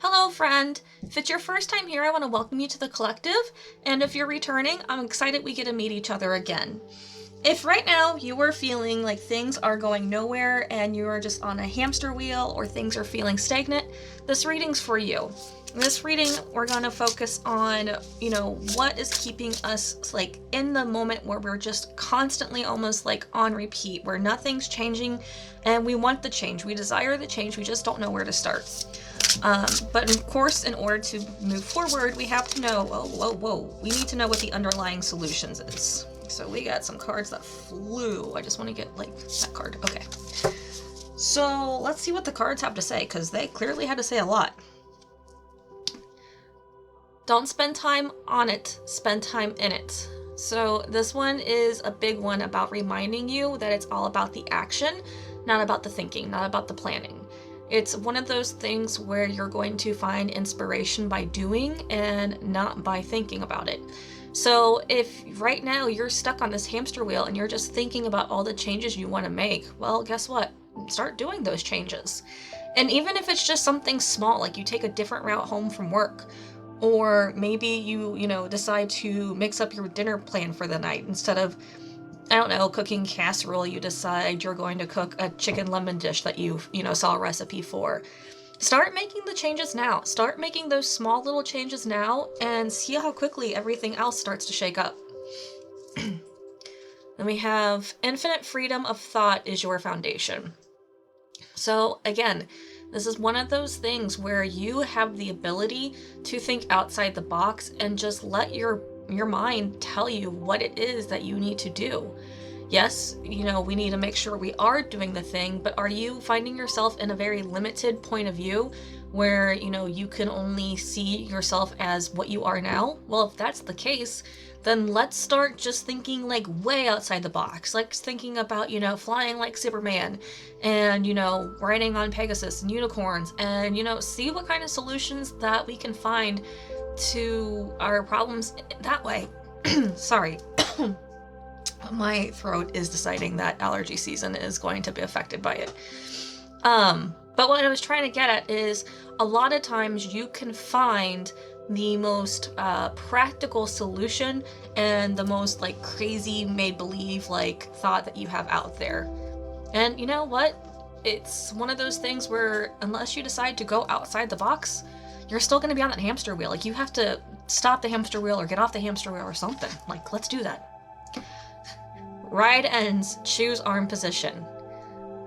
Hello, friend. If it's your first time here, I want to welcome you to the collective. And if you're returning, I'm excited we get to meet each other again. If right now you are feeling like things are going nowhere and you are just on a hamster wheel or things are feeling stagnant, this reading's for you. In this reading, we're going to focus on, what is keeping us like in the moment where we're just constantly almost like on repeat, where nothing's changing and we want the change. We desire the change. We just don't know where to start. But of course, in order to move forward, we have to know, whoa, we need to know what the underlying solutions is. So we got some cards that flew. I just want to get like that card. Okay. So let's see what the cards have to say, because they clearly had to say a lot. Don't spend time on it, spend time in it. So this one is a big one about reminding you that it's all about the action, not about the thinking, not about the planning. It's one of those things where you're going to find inspiration by doing and not by thinking about it. So if right now you're stuck on this hamster wheel and you're just thinking about all the changes you want to make, well, guess what? Start doing those changes. And even if it's just something small, like you take a different route home from work, or maybe you decide to mix up your dinner plan for the night. Instead of, I don't know, cooking casserole, you decide you're going to cook a chicken lemon dish that you saw a recipe for. Start making the changes now. Start making those small little changes now and see how quickly everything else starts to shake up. Then we have infinite freedom of thought is your foundation. So again, this is one of those things where you have the ability to think outside the box and just let your mind tell you what it is that you need to do. Yes, we need to make sure we are doing the thing, but are you finding yourself in a very limited point of view where, you can only see yourself as what you are now? Well, if that's the case, then let's start just thinking like way outside the box. Like thinking about, flying like Superman and, riding on Pegasus and unicorns and, see what kind of solutions that we can find to our problems that way. Sorry. My throat is deciding that allergy season is going to be affected by it. But what I was trying to get at is a lot of times you can find the most practical solution and the most like crazy made-believe like thought that you have out there. And you know what? It's one of those things where unless you decide to go outside the box, you're still going to be on that hamster wheel. Like you have to stop the hamster wheel or get off the hamster wheel or something. Like, let's do that. Ride ends, choose arm position.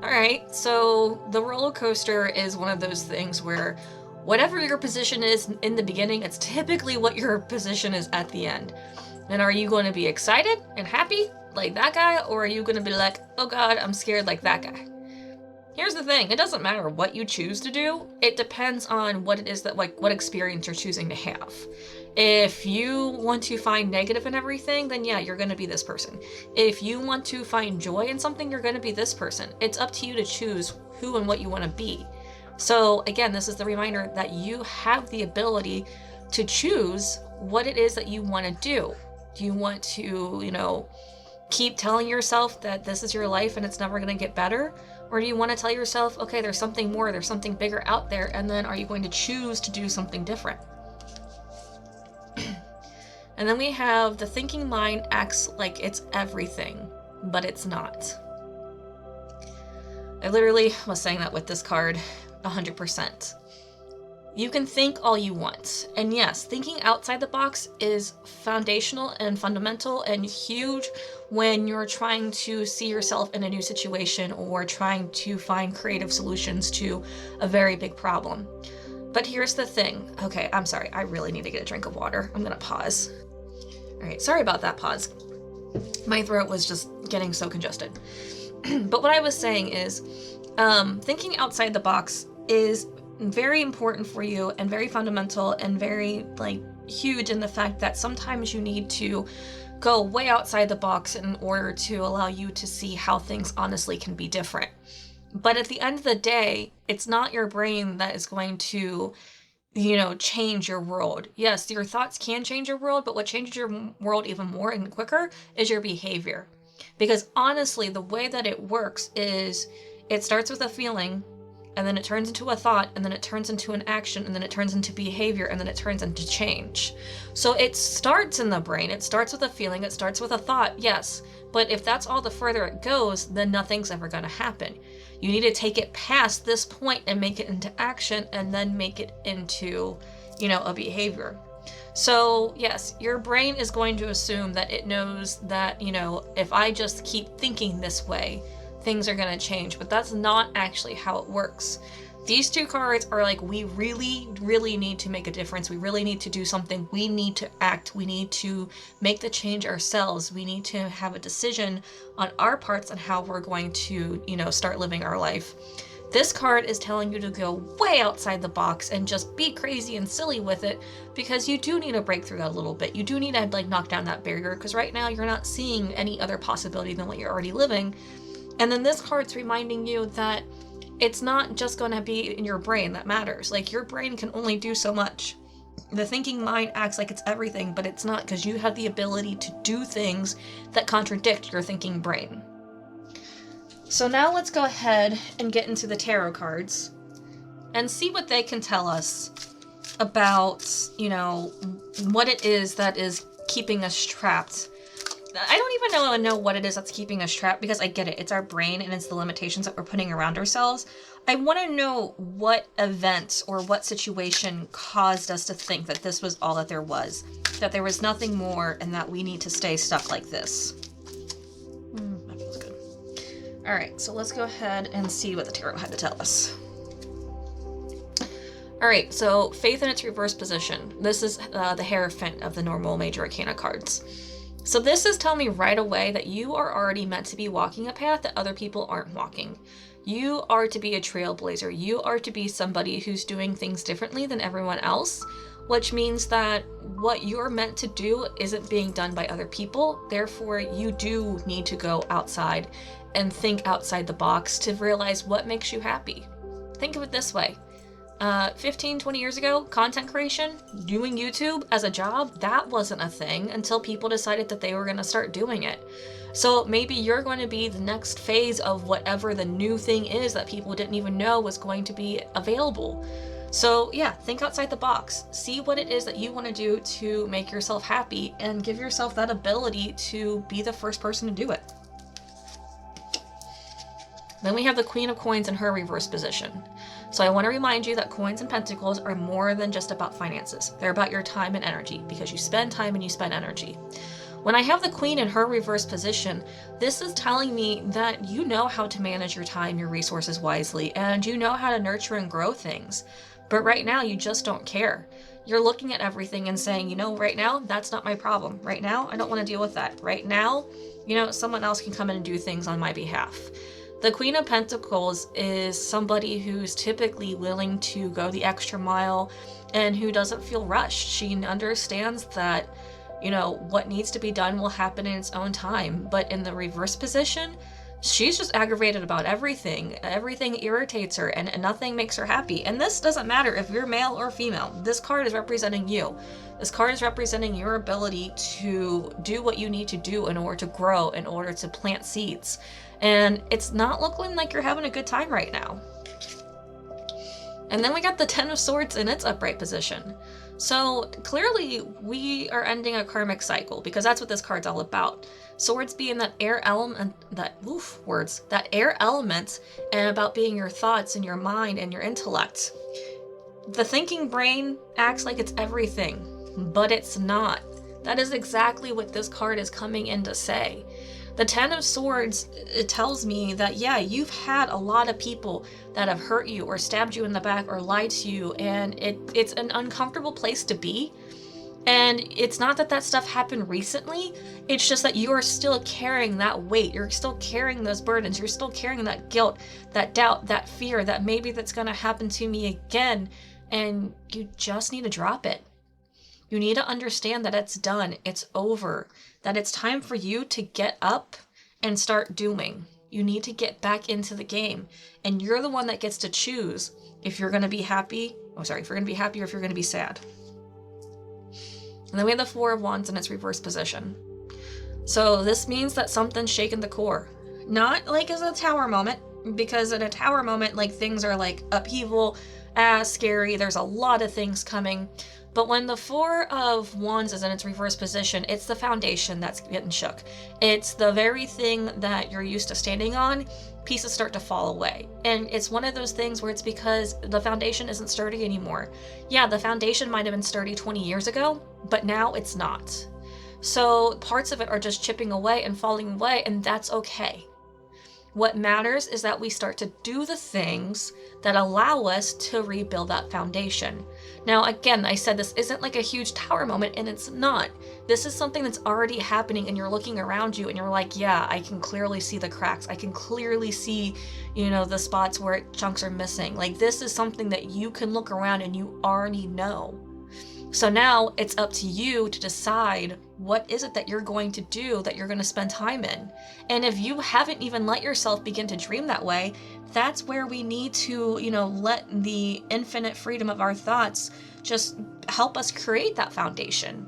Alright, so the roller coaster is one of those things where whatever your position is in the beginning, it's typically what your position is at the end. And are you going to be excited and happy like that guy, or are you going to be like, oh god, I'm scared like that guy? Here's the thing, it doesn't matter what you choose to do, it depends on what it is that, like, what experience you're choosing to have. If you want to find negative in everything, then yeah, you're going to be this person. If you want to find joy in something, you're going to be this person. It's up to you to choose who and what you want to be. So again, this is the reminder that you have the ability to choose what it is that you want to do. Do you want to, keep telling yourself that this is your life and it's never going to get better? Or do you want to tell yourself, okay, there's something more, there's something bigger out there, and then are you going to choose to do something different? And then we have the thinking mind acts like it's everything, but it's not. I literally was saying that with this card 100%. You can think all you want. And yes, thinking outside the box is foundational and fundamental and huge when you're trying to see yourself in a new situation or trying to find creative solutions to a very big problem. But here's the thing. Okay, I'm sorry. I really need to get a drink of water. I'm gonna pause. All right, sorry about that pause. My throat was just getting so congested. But what I was saying is, thinking outside the box is very important for you and very fundamental and very huge in the fact that sometimes you need to go way outside the box in order to allow you to see how things honestly can be different. But at the end of the day, it's not your brain that is going to, change your world. Yes, your thoughts can change your world, but what changes your world even more and quicker is your behavior. Because honestly, the way that it works is it starts with a feeling, and then it turns into a thought, and then it turns into an action, and then it turns into behavior, and then it turns into change. So it starts in the brain. It starts with a feeling. It starts with a thought, yes. But if that's all the further it goes, then nothing's ever going to happen. You need to take it past this point and make it into action, and then make it into, a behavior. So yes, your brain is going to assume that it knows that, if I just keep thinking this way, things are going to change, but that's not actually how it works. These two cards are like, we really, really need to make a difference. We really need to do something. We need to act. We need to make the change ourselves. We need to have a decision on our parts on how we're going to, start living our life. This card is telling you to go way outside the box and just be crazy and silly with it, because you do need to break through that a little bit. You do need to knock down that barrier, because right now you're not seeing any other possibility than what you're already living. And then this card's reminding you that it's not just going to be in your brain that matters. Your brain can only do so much. The thinking mind acts like it's everything, but it's not, because you have the ability to do things that contradict your thinking brain. So now let's go ahead and get into the tarot cards and see what they can tell us about, what it is that is keeping us trapped. I don't even know what it is that's keeping us trapped, because I get it. It's our brain and it's the limitations that we're putting around ourselves. I want to know what event or what situation caused us to think that this was all that there was, that there was nothing more, and that we need to stay stuck like this. That feels good. All right, so let's go ahead and see what the tarot had to tell us. All right, so Faith in its reverse position. This is the Hierophant of the normal Major Arcana cards. So this is telling me right away that you are already meant to be walking a path that other people aren't walking. You are to be a trailblazer. You are to be somebody who's doing things differently than everyone else, which means that what you're meant to do isn't being done by other people. Therefore, you do need to go outside and think outside the box to realize what makes you happy. Think of it this way. 15, 20 years ago, content creation, doing YouTube as a job, that wasn't a thing until people decided that they were going to start doing it. So maybe you're going to be the next phase of whatever the new thing is that people didn't even know was going to be available. So yeah, think outside the box. See what it is that you want to do to make yourself happy, and give yourself that ability to be the first person to do it. Then we have the Queen of Coins in her reverse position. So I want to remind you that Coins and Pentacles are more than just about finances. They're about your time and energy, because you spend time and you spend energy. When I have the Queen in her reverse position, this is telling me that you know how to manage your time, your resources wisely, and you know how to nurture and grow things. But right now, you just don't care. You're looking at everything and saying, right now, that's not my problem. Right now, I don't want to deal with that. Right now, someone else can come in and do things on my behalf. The Queen of Pentacles is somebody who's typically willing to go the extra mile and who doesn't feel rushed. She understands that, what needs to be done will happen in its own time. But in the reverse position, she's just aggravated about everything. Everything irritates her, and nothing makes her happy. And this doesn't matter if you're male or female. This card is representing you. This card is representing your ability to do what you need to do in order to grow, in order to plant seeds. And it's not looking like you're having a good time right now. And then we got the Ten of Swords in its upright position. So clearly we are ending a karmic cycle, because that's what this card's all about. Swords being that air element, that air element, and about being your thoughts and your mind and your intellect. The thinking brain acts like it's everything, but it's not. That is exactly what this card is coming in to say. The Ten of Swords, it tells me that, yeah, you've had a lot of people that have hurt you or stabbed you in the back or lied to you, and it's an uncomfortable place to be. And it's not that stuff happened recently, it's just that you are still carrying that weight. You're still carrying those burdens. You're still carrying that guilt, that doubt, that fear that maybe that's going to happen to me again, and you just need to drop it. You need to understand that it's done, it's over, that it's time for you to get up and start doing. You need to get back into the game, and you're the one that gets to choose if you're going to be happy, if you're going to be happy or if you're going to be sad. And then we have the Four of Wands in its reverse position. So this means that something's shaken the core. Not like as a tower moment, Because in a tower moment, like, things are like upheaval, scary, there's a lot of things coming. But when the Four of Wands is in its reverse position, it's the foundation that's getting shook. It's the very thing that you're used to standing on. Pieces start to fall away. And it's one of those things where it's because the foundation isn't sturdy anymore. Yeah, the foundation might have been sturdy 20 years ago, but now it's not. So parts of it are just chipping away and falling away, and that's okay. What matters is that we start to do the things that allow us to rebuild that foundation. Now, again, I said this isn't like a huge tower moment, and it's not. This is something that's already happening, and you're looking around you and you're like, yeah, I can clearly see the cracks. I can clearly see, the spots where chunks are missing. Like, this is something that you can look around and you already know. So now it's up to you to decide what is it that you're going to do, that you're going to spend time in. And if you haven't even let yourself begin to dream that way, that's where we need to, let the infinite freedom of our thoughts just help us create that foundation.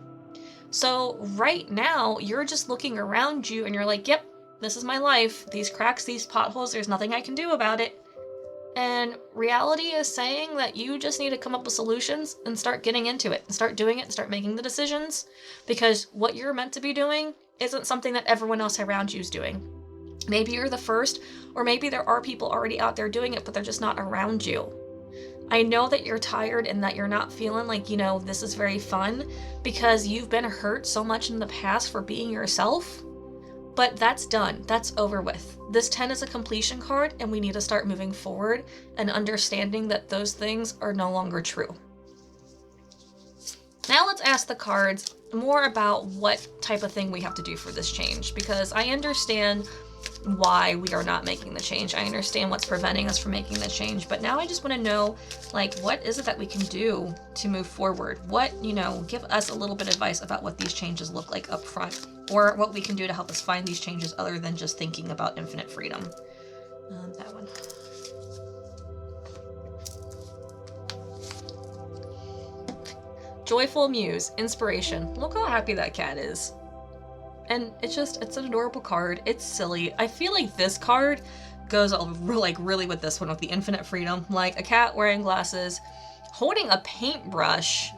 So right now, you're just looking around you and you're like, yep, this is my life. These cracks, these potholes, there's nothing I can do about it. And reality is saying that you just need to come up with solutions and start getting into it and start doing it and start making the decisions, because what you're meant to be doing isn't something that everyone else around you is doing. Maybe you're the first, or maybe there are people already out there doing it, but they're just not around you. I know that you're tired and that you're not feeling like, this is very fun because you've been hurt so much in the past for being yourself. But that's done. That's over with. This 10 is a completion card, and we need to start moving forward and understanding that those things are no longer true. Now let's ask the cards more about what type of thing we have to do for this change, because I understand why we are not making the change. I understand what's preventing us from making the change, but now I just want to know, what is it that we can do to move forward? What, give us a little bit of advice about what these changes look like up front, or what we can do to help us find these changes other than just thinking about infinite freedom. That one. Joyful Muse, inspiration. Look how happy that cat is. And it's an adorable card. It's silly. I feel like this card goes really with this one, with the infinite freedom. Like a cat wearing glasses, holding a paintbrush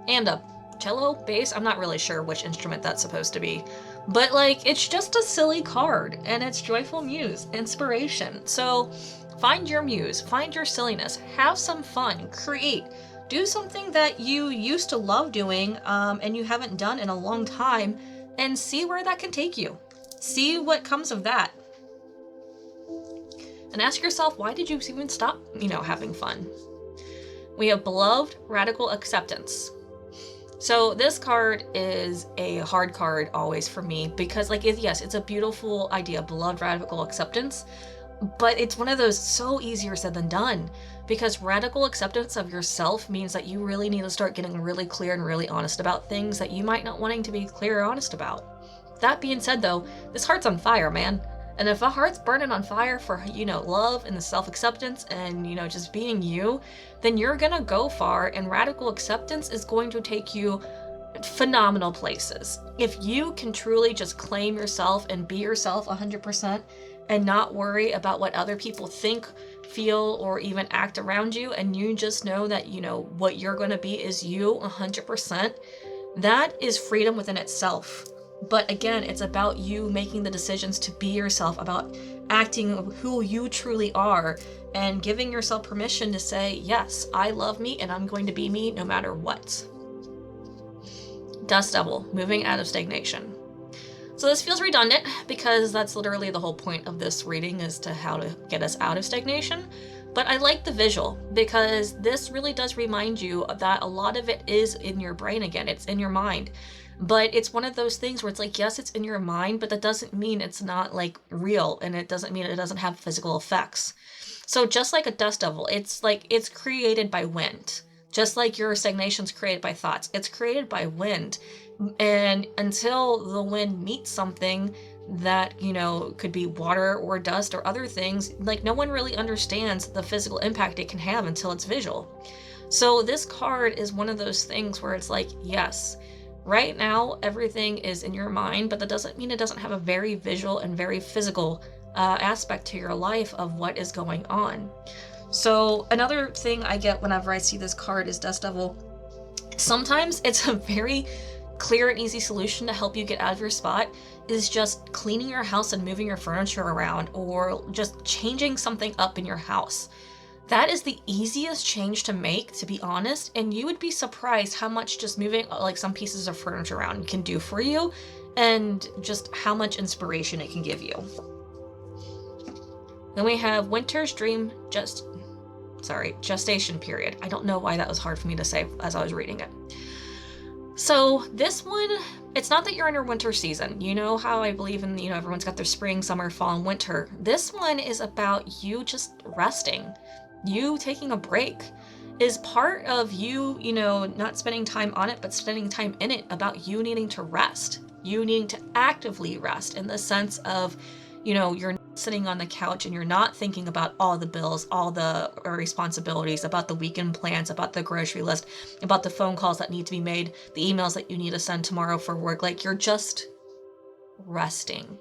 and a cello bass. I'm not really sure which instrument that's supposed to be, but it's just a silly card, and it's Joyful Muse, inspiration. So find your muse, find your silliness, have some fun, create. Do something that you used to love doing and you haven't done in a long time, and see where that can take you. See what comes of that. And ask yourself, why did you even stop, having fun? We have Beloved, Radical Acceptance. So this card is a hard card always for me, because yes, it's a beautiful idea, Beloved, Radical Acceptance, but it's one of those so easier said than done, because radical acceptance of yourself means that you really need to start getting really clear and really honest about things that you might not wanting to be clear or honest about. That being said though, this heart's on fire, man. And if a heart's burning on fire for, love and the self-acceptance and, just being you, then you're gonna go far, and radical acceptance is going to take you phenomenal places. If you can truly just claim yourself and be yourself 100%, and not worry about what other people think, feel, or even act around you, and you just know that, what you're going to be is you 100%, that is freedom within itself. But again, it's about you making the decisions to be yourself, about acting who you truly are, and giving yourself permission to say, yes, I love me, and I'm going to be me no matter what. Dust Devil, moving out of stagnation. So this feels redundant, because that's literally the whole point of this reading, is to how to get us out of stagnation. But I like the visual, because this really does remind you that a lot of it is in your brain again. It's in your mind. But it's one of those things where it's yes, it's in your mind, but that doesn't mean it's not real, and it doesn't mean it doesn't have physical effects. So just like a dust devil, it's created by wind. Just like your stagnation's created by thoughts, it's created by wind. And until the wind meets something that, could be water or dust or other things, no one really understands the physical impact it can have until it's visual. So this card is one of those things where it's yes, right now everything is in your mind, but that doesn't mean it doesn't have a very visual and very physical aspect to your life of what is going on. So another thing I get whenever I see this card is Dust Devil. Sometimes it's a very clear and easy solution to help you get out of your spot is just cleaning your house and moving your furniture around, or just changing something up in your house. That is the easiest change to make, to be honest, and you would be surprised how much just moving like some pieces of furniture around can do for you, and just how much inspiration it can give you. Then we have Winter's Dream Gestation Period. I don't know why that was hard for me to say as I was reading it. So this one, it's not that you're in your winter season. You know how I believe in, everyone's got their spring, summer, fall, and winter. This one is about you just resting. You taking a break is part of you, not spending time on it, but spending time in it, about you needing to rest. You needing to actively rest in the sense of, you're sitting on the couch and you're not thinking about all the bills, all the responsibilities, about the weekend plans, about the grocery list, about the phone calls that need to be made, the emails that you need to send tomorrow for work. Like, you're just resting.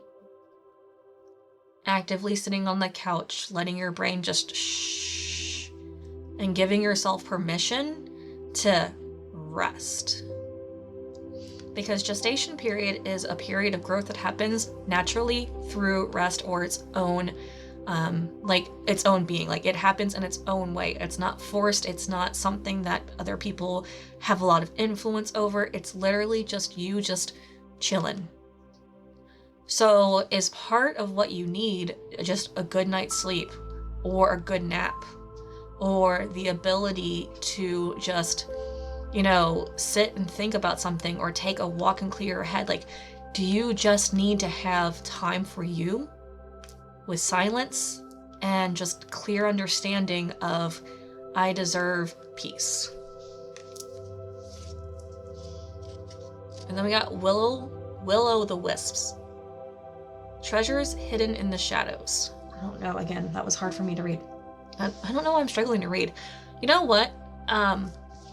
Actively sitting on the couch, letting your brain just shh, and giving yourself permission to rest. Because gestation period is a period of growth that happens naturally through rest, or its own its own being. Like, it happens in its own way. It's not forced. It's not something that other people have a lot of influence over. It's literally just you just chilling. So is part of what you need just a good night's sleep, or a good nap, or the ability to just sit and think about something, or take a walk and clear your head? Like, do you just need to have time for you with silence and just clear understanding of, I deserve peace? And then we got Willow the Wisps. Treasures hidden in the shadows. I don't know, again, that was hard for me to read. I don't know why I'm struggling to read. You know what?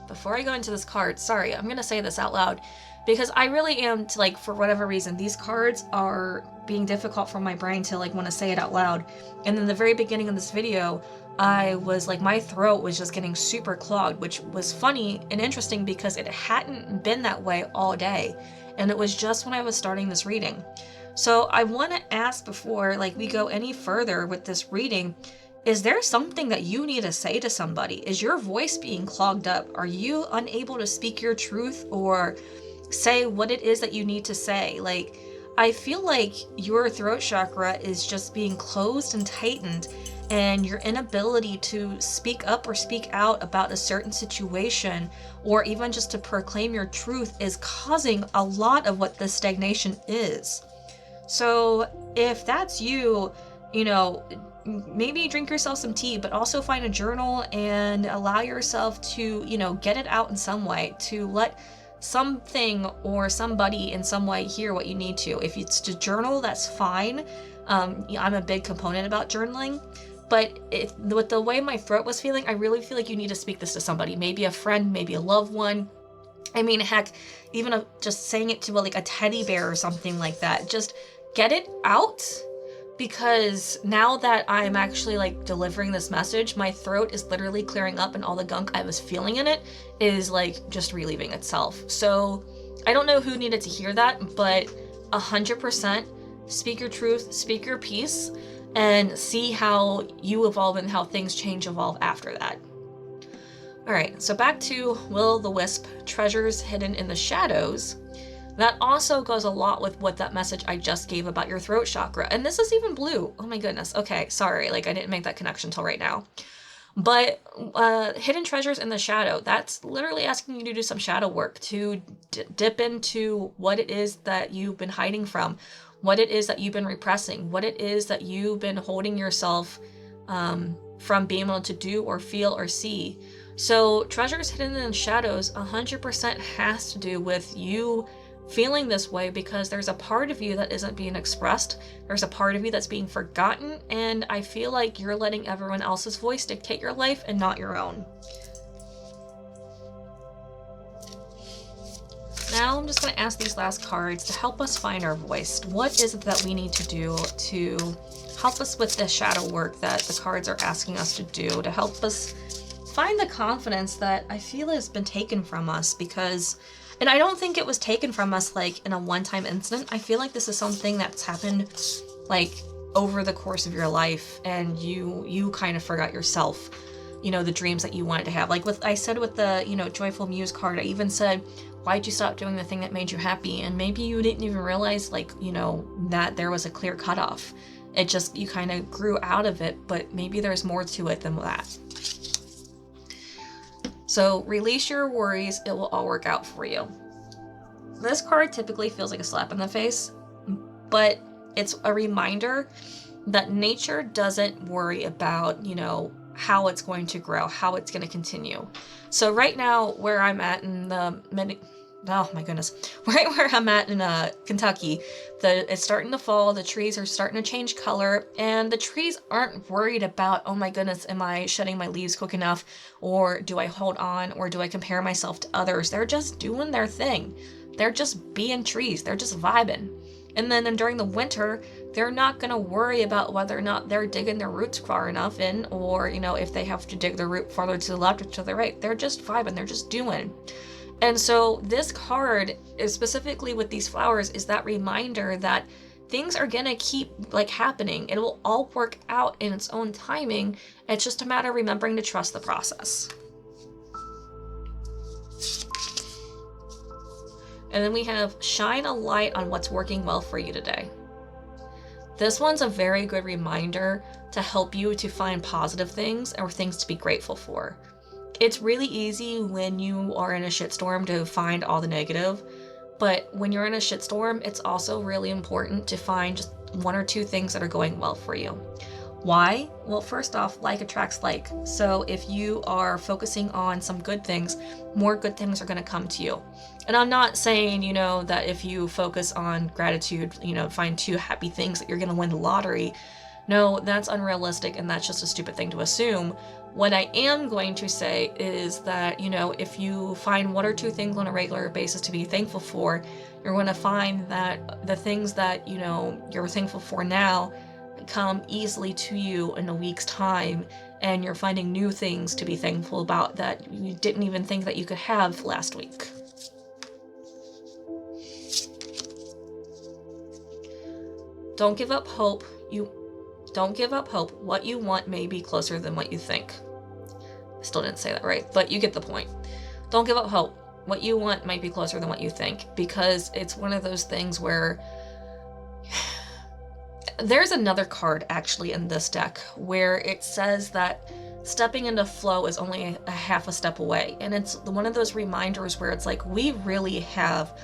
Before I go into this card, sorry, I'm gonna say this out loud, because I really am, for whatever reason, these cards are being difficult for my brain to want to say it out loud. And in the very beginning of this video, I was my throat was just getting super clogged, which was funny and interesting because it hadn't been that way all day. And it was just when I was starting this reading. So I want to ask, before we go any further with this reading, is there something that you need to say to somebody? Is your voice being clogged up? Are you unable to speak your truth or say what it is that you need to say? I feel like your throat chakra is just being closed and tightened, and your inability to speak up or speak out about a certain situation, or even just to proclaim your truth, is causing a lot of what this stagnation is. So if that's you, maybe drink yourself some tea, but also find a journal and allow yourself to, get it out in some way, to let something or somebody in some way hear what you need to. If it's to journal, that's fine. I'm a big component about journaling, but with the way my throat was feeling, I really feel like you need to speak this to somebody, maybe a friend, maybe a loved one. I mean, heck, even just saying it to a teddy bear or something like that. Just get it out. Because now that I'm actually delivering this message, my throat is literally clearing up, and all the gunk I was feeling in it is just relieving itself. So I don't know who needed to hear that, but 100% speak your truth, speak your piece, and see how you evolve and how things evolve after that. All right, so back to Will the Wisp, Treasures Hidden in the Shadows. That also goes a lot with what that message I just gave about your throat chakra. And this is even blue. Oh my goodness. Okay, sorry. I didn't make that connection till right now. But hidden treasures in the shadow, that's literally asking you to do some shadow work, to dip into what it is that you've been hiding from, what it is that you've been repressing, what it is that you've been holding yourself from being able to do or feel or see. So treasures hidden in the shadows 100% has to do with you feeling this way, because there's a part of you that isn't being expressed. There's a part of you that's being forgotten, and I feel like you're letting everyone else's voice dictate your life and not your own. Now I'm just going to ask these last cards to help us find our voice. What is it that we need to do to help us with the shadow work that the cards are asking us to do, to help us find the confidence that I feel has been taken from us. Because, and I don't think it was taken from us like in a one-time incident. I feel like this is something that's happened like over the course of your life, and you kind of forgot yourself, you know, the dreams that you wanted to have. Like I said with the, you know, Joyful Muse card, I even said, why'd you stop doing the thing that made you happy? And maybe you didn't even realize, like, you know, that there was a clear cutoff. It just, you kind of grew out of it, but maybe there's more to it than that. So release your worries, it will all work out for you. This card typically feels like a slap in the face, but it's a reminder that nature doesn't worry about, you know, how it's going to grow, how it's going to continue. So right now, where I'm at in the oh my goodness, right where I'm at in Kentucky, it's starting to fall, the trees are starting to change color, and the trees aren't worried about, oh my goodness, am I shedding my leaves quick enough, or do I hold on, or do I compare myself to others? They're just doing their thing. They're just being trees. They're just vibing. And then during the winter, they're not going to worry about whether or not they're digging their roots far enough in, or, you know, if they have to dig their root farther to the left or to the right. They're just vibing. They're just doing. And so this card, is specifically with these flowers, is that reminder that things are going to keep like happening. It will all work out in its own timing. It's just a matter of remembering to trust the process. And then we have shine a light on what's working well for you today. This one's a very good reminder to help you to find positive things or things to be grateful for. It's really easy when you are in a shitstorm to find all the negative, but when you're in a shitstorm, it's also really important to find just one or two things that are going well for you. Why? Well, first off, like attracts like. So if you are focusing on some good things, more good things are going to come to you. And I'm not saying, you know, that if you focus on gratitude, you know, find two happy things that you're going to win the lottery. No, that's unrealistic, and that's just a stupid thing to assume. What I am going to say is that, you know, if you find one or two things on a regular basis to be thankful for, you're going to find that the things that, you know, you're thankful for now come easily to you in a week's time, and you're finding new things to be thankful about that you didn't even think that you could have last week. Don't give up hope. Don't give up hope. What you want may be closer than what you think. I still didn't say that right, but you get the point. Don't give up hope. What you want might be closer than what you think, because it's one of those things where there's another card actually in this deck where it says that stepping into flow is only a half a step away. And it's one of those reminders where it's like, we really have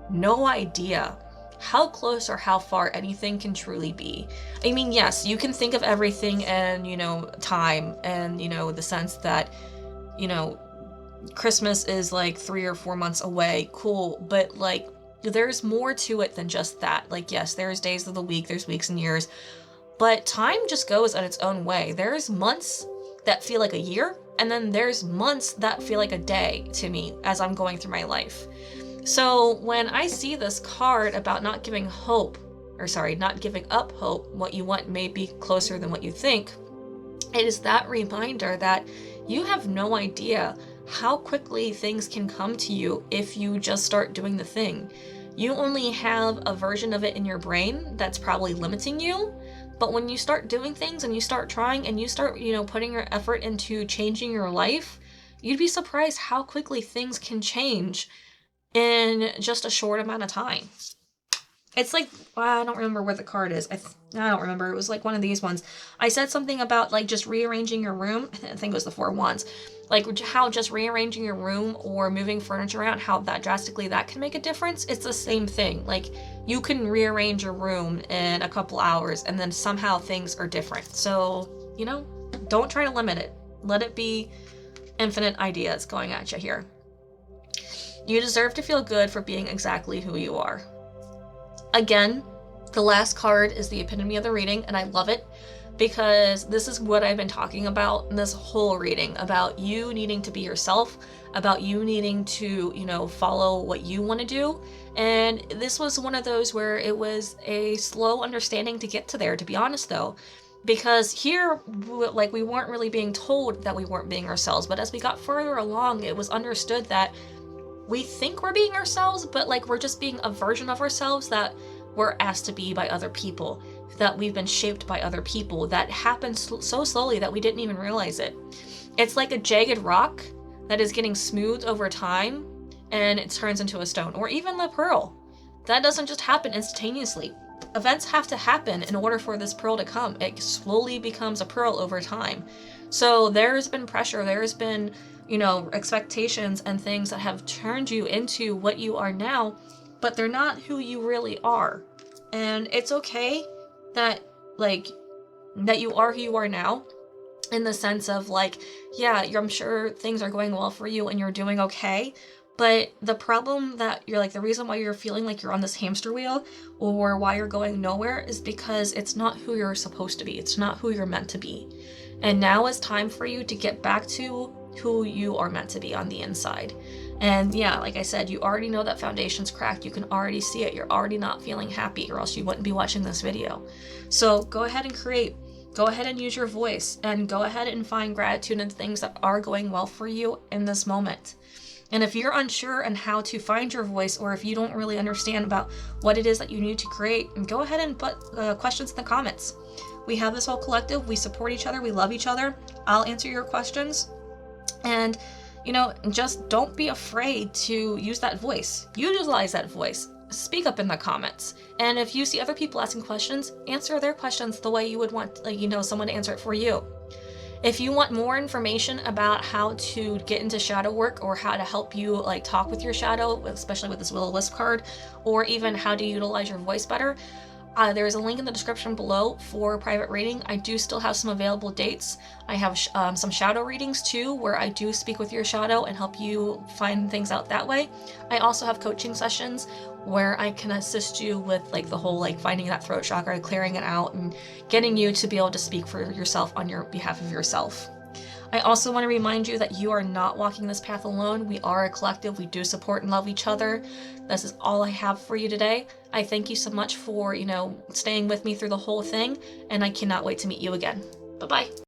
no idea how close or how far anything can truly be. I mean, yes, you can think of everything and, you know, time and, you know, the sense that, you know, Christmas is like 3 or 4 months away. Cool. But like, there's more to it than just that. Like, yes, there's days of the week, there's weeks and years, but time just goes in its own way. There's months that feel like a year, and then there's months that feel like a day to me as I'm going through my life. So when I see this card about not giving up hope, what you want may be closer than what you think, it is that reminder that you have no idea how quickly things can come to you if you just start doing the thing. You only have a version of it in your brain that's probably limiting you, but when you start doing things and you start trying and you start, you know, putting your effort into changing your life, you'd be surprised how quickly things can change in just a short amount of time. It's like, I don't remember where the card is. I don't remember. It was like one of these ones. I said something about like just rearranging your room. I think it was the 4 wands. Like how just rearranging your room or moving furniture around, how that drastically that can make a difference. It's the same thing. Like you can rearrange your room in a couple hours and then somehow things are different. So, you know, don't try to limit it. Let it be infinite ideas going at you here. You deserve to feel good for being exactly who you are. Again, the last card is the epitome of the reading, and I love it because this is what I've been talking about in this whole reading, about you needing to be yourself, about you needing to, follow what you want to do. And this was one of those where it was a slow understanding to get to there, to be honest though. Because here, like, we weren't really being told that we weren't being ourselves, but as we got further along, it was understood that we think we're being ourselves, but like we're just being a version of ourselves that we're asked to be by other people, that we've been shaped by other people, that happened so slowly that we didn't even realize it. It's like a jagged rock that is getting smoothed over time and it turns into a stone, or even the pearl. That doesn't just happen instantaneously. Events have to happen in order for this pearl to come. It slowly becomes a pearl over time. So there's been pressure, there's been, expectations and things that have turned you into what you are now, but they're not who you really are. And it's okay that, that you are who you are now, in the sense of I'm sure things are going well for you and you're doing okay. But the problem that the reason why you're feeling like you're on this hamster wheel or why you're going nowhere is because it's not who you're supposed to be. It's not who you're meant to be. And now is time for you to get back to who you are meant to be on the inside. And yeah, like I said, you already know that foundation's cracked. You can already see it. You're already not feeling happy, or else you wouldn't be watching this video. So go ahead and create. Go ahead and use your voice, and go ahead and find gratitude in things that are going well for you in this moment. And if you're unsure on how to find your voice, or if you don't really understand about what it is that you need to create, go ahead and put questions in the comments. We have this whole collective. We support each other. We love each other. I'll answer your questions. And, just don't be afraid to use that voice. Utilize that voice. Speak up in the comments. And if you see other people asking questions, answer their questions the way you would want, someone to answer it for you. If you want more information about how to get into shadow work, or how to help you talk with your shadow, especially with this Will-O-Wisp card, or even how to utilize your voice better, there is a link in the description below for private reading. I do still have some available dates. I have some shadow readings too, where I do speak with your shadow and help you find things out that way. I also have coaching sessions where I can assist you with the whole finding that throat chakra, clearing it out, and getting you to be able to speak for yourself on your behalf of yourself. I also want to remind you that you are not walking this path alone. We are a collective. We do support and love each other. This is all I have for you today. I thank you so much for, staying with me through the whole thing, and I cannot wait to meet you again. Bye-bye.